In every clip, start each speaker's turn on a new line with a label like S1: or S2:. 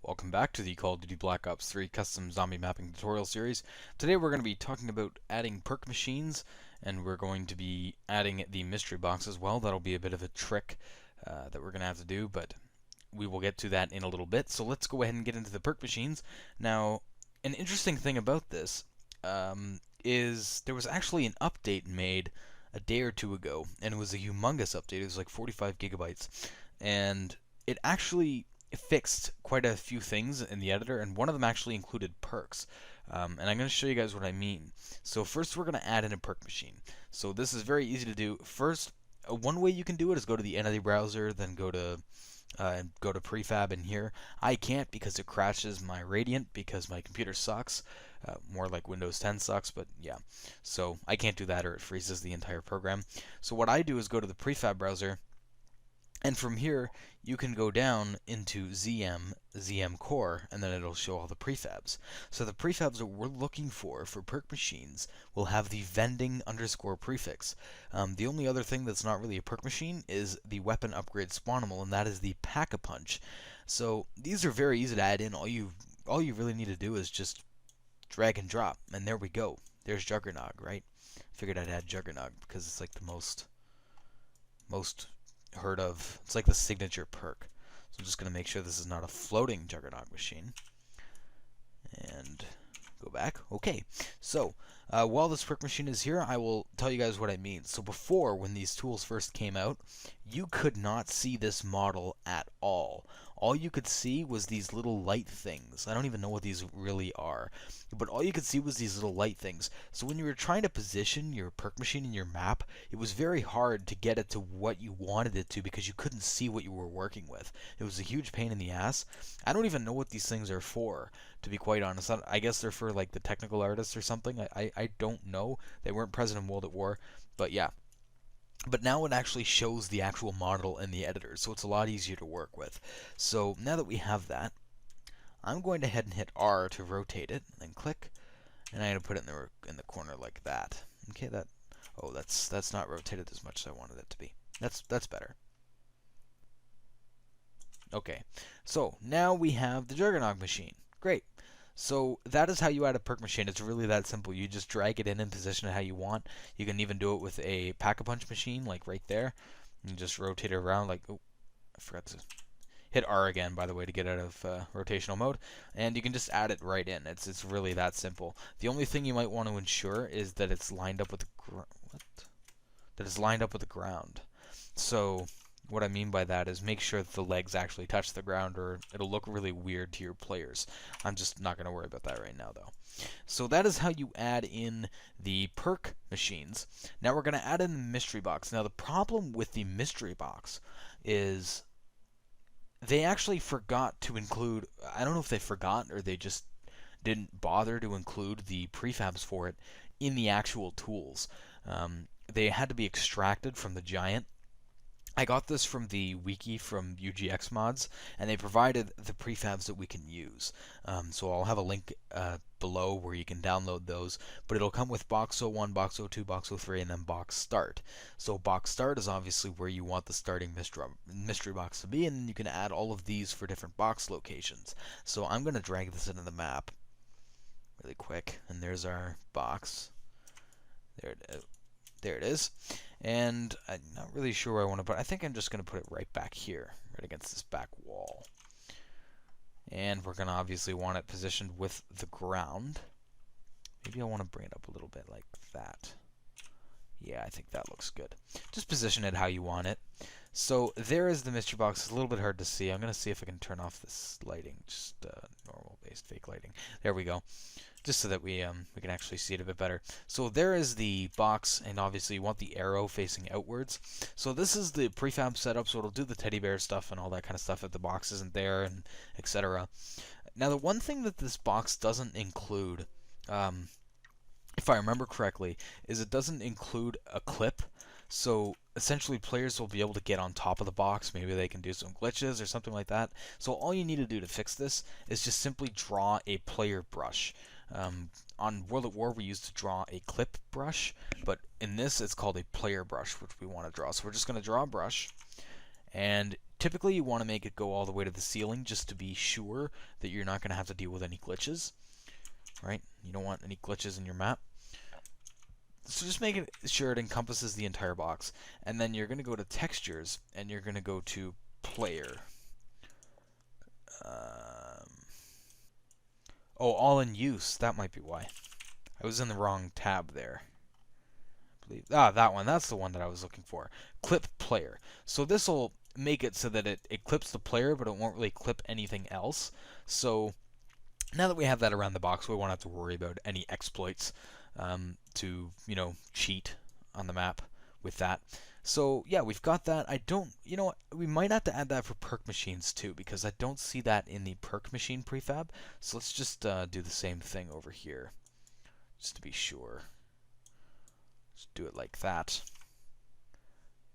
S1: Welcome back to the Call of Duty Black Ops 3 custom zombie mapping tutorial series. Today we're going to be talking about adding perk machines, and we're going to be adding the mystery box as well. That'll be a bit of a trick that we're going to have to do, but we will get to that in a little bit. So let's go ahead and get into the perk machines. Now, an interesting thing about this is there was actually an update made a day or two ago, and it was a humongous update. It was like 45 gigabytes, and it actually fixed quite a few things in the editor, and one of them actually included perks. And I'm going to show you guys what I mean. So first we're going to add in a perk machine. So this is very easy to do. First, one way you can do it is go to the end of the browser, then go to prefab in here. I can't because it crashes my Radiant because my computer sucks. More like Windows 10 sucks, but yeah. So I can't do that or it freezes the entire program. So what I do is go to the prefab browser, and from here you can go down into ZM Core, and then it'll show all the prefabs. So the prefabs that we're looking for perk machines will have the vending underscore prefix. The only other thing that's not really a perk machine is the weapon upgrade spawnimal, and that is the Pack-a-Punch. So these are very easy to add in. All you really need to do is just drag and drop, and there we go. There's Juggernog, right? Figured I'd add Juggernog because it's like the most heard of. It's like the signature perk. So I'm just going to make sure this is not a floating Juggernog machine. And go back. Okay, so while this perk machine is here, I will tell you guys what I mean. So before, when these tools first came out, you could not see this model at all. All you could see was these little light things. I don't even know what these really are, but all you could see was these little light things. So when you were trying to position your perk machine in your map, it was very hard to get it to what you wanted it to because you couldn't see what you were working with. It was a huge pain in the ass. I don't even know what these things are for, to be quite honest. I guess they're for like the technical artists or something. I don't know. They weren't present in World at War, but yeah. But now it actually shows the actual model in the editor, so it's a lot easier to work with. So now that we have that, I'm going to head and hit R to rotate it, and then click, and I'm going to put it in the corner like that. Okay, that's not rotated as much as I wanted it to be. That's better. Okay, so now we have the Juggernog machine. Great. So that is how you add a perk machine. It's really that simple. You just drag it in and position it how you want. You can even do it with a Pack-a-Punch machine, like right there. You just rotate it around like, oh, I forgot to hit R again, by the way, to get out of rotational mode. And you can just add it right in. It's really that simple. The only thing you might want to ensure is that it's lined up with the ground. So what I mean by that is make sure that the legs actually touch the ground, or it'll look really weird to your players. I'm just not going to worry about that right now, though. So that is how you add in the perk machines. Now we're going to add in the mystery box. Now the problem with the mystery box is they actually forgot to include, I don't know if they forgot or they just didn't bother to include the prefabs for it in the actual tools. They had to be extracted from the Giant. I got this from the wiki from UGX mods, and they provided the prefabs that we can use. So I'll have a link below where you can download those, but it'll come with box 01, box 02, box 03, and then box start. So box start is obviously where you want the starting mystery box to be, and then you can add all of these for different box locations. So I'm going to drag this into the map really quick, and there's our box. There it is. And I'm not really sure where I want to put it. I think I'm just going to put it right back here, right against this back wall. And we're going to obviously want it positioned with the ground. Maybe I want to bring it up a little bit like that. Yeah, I think that looks good. Just position it how you want it. So there is the mystery box. It's a little bit hard to see. I'm going to see if I can turn off this lighting, just normal based fake lighting. There we go. Just so that we can actually see it a bit better. So there is the box, and obviously you want the arrow facing outwards. So this is the prefab setup, so it'll do the teddy bear stuff and all that kind of stuff if the box isn't there, and etc. Now the one thing that this box doesn't include, if I remember correctly, is it doesn't include a clip. So essentially players will be able to get on top of the box. Maybe they can do some glitches or something like that. So all you need to do to fix this is just simply draw a player brush. On World at War we used to draw a clip brush, but in this it's called a player brush, which we want to draw. So we're just going to draw a brush, And typically you want to make it go all the way to the ceiling just to be sure that you're not going to have to deal with any glitches, right? You don't want any glitches in your map. So just make it sure it encompasses the entire box. And then you're going to go to textures and you're going to go to player. Oh, all in use. That might be why. I was in the wrong tab there. That one. That's the one that I was looking for. Clip player. So this will make it so that it clips the player, but it won't really clip anything else. So now that we have that around the box, we won't have to worry about any exploits to, cheat on the map with that. So yeah, we've got that. I don't, we might have to add that for perk machines too, because I don't see that in the perk machine prefab. So let's just do the same thing over here, just to be sure. Just do it like that.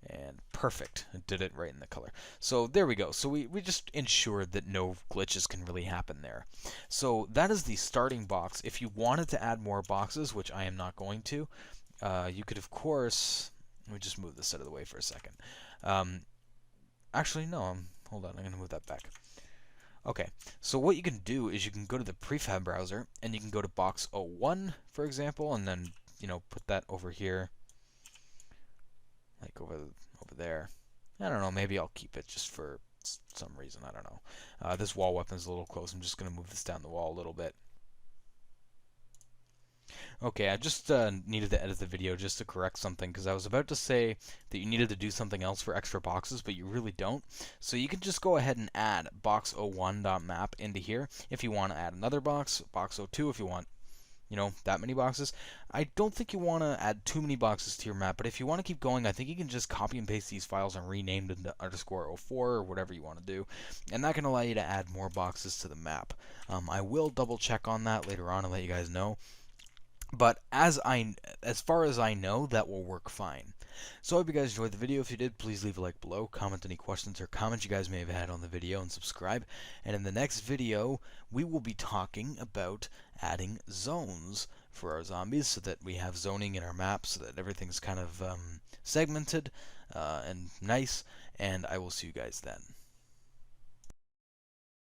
S1: And perfect. It did it right in the color. So there we go. So we just ensured that no glitches can really happen there. So that is the starting box. If you wanted to add more boxes, which I am not going to, you could, of course... Let me just move this out of the way for a second. Actually, no. Hold on. I'm going to move that back. Okay. So what you can do is you can go to the prefab browser, and you can go to box 01, for example, and then, put that over here. Like over there. I don't know, maybe I'll keep it just for some reason, I don't know. This wall weapon is a little close. I'm just going to move this down the wall a little bit. Okay, I just needed to edit the video just to correct something, because I was about to say that you needed to do something else for extra boxes, but you really don't. So you can just go ahead and add box01.map into here if you want to add another box, box02 if you want that many boxes. I don't think you want to add too many boxes to your map, but if you want to keep going, I think you can just copy and paste these files and rename them to _04 or whatever you want to do, and that can allow you to add more boxes to the map. I will double check on that later on and let you guys know. But as far as I know, that will work fine. So I hope you guys enjoyed the video. If you did, please leave a like below, comment any questions or comments you guys may have had on the video, and subscribe. And in the next video, we will be talking about adding zones for our zombies so that we have zoning in our map so that everything's kind of segmented and nice. And I will see you guys then.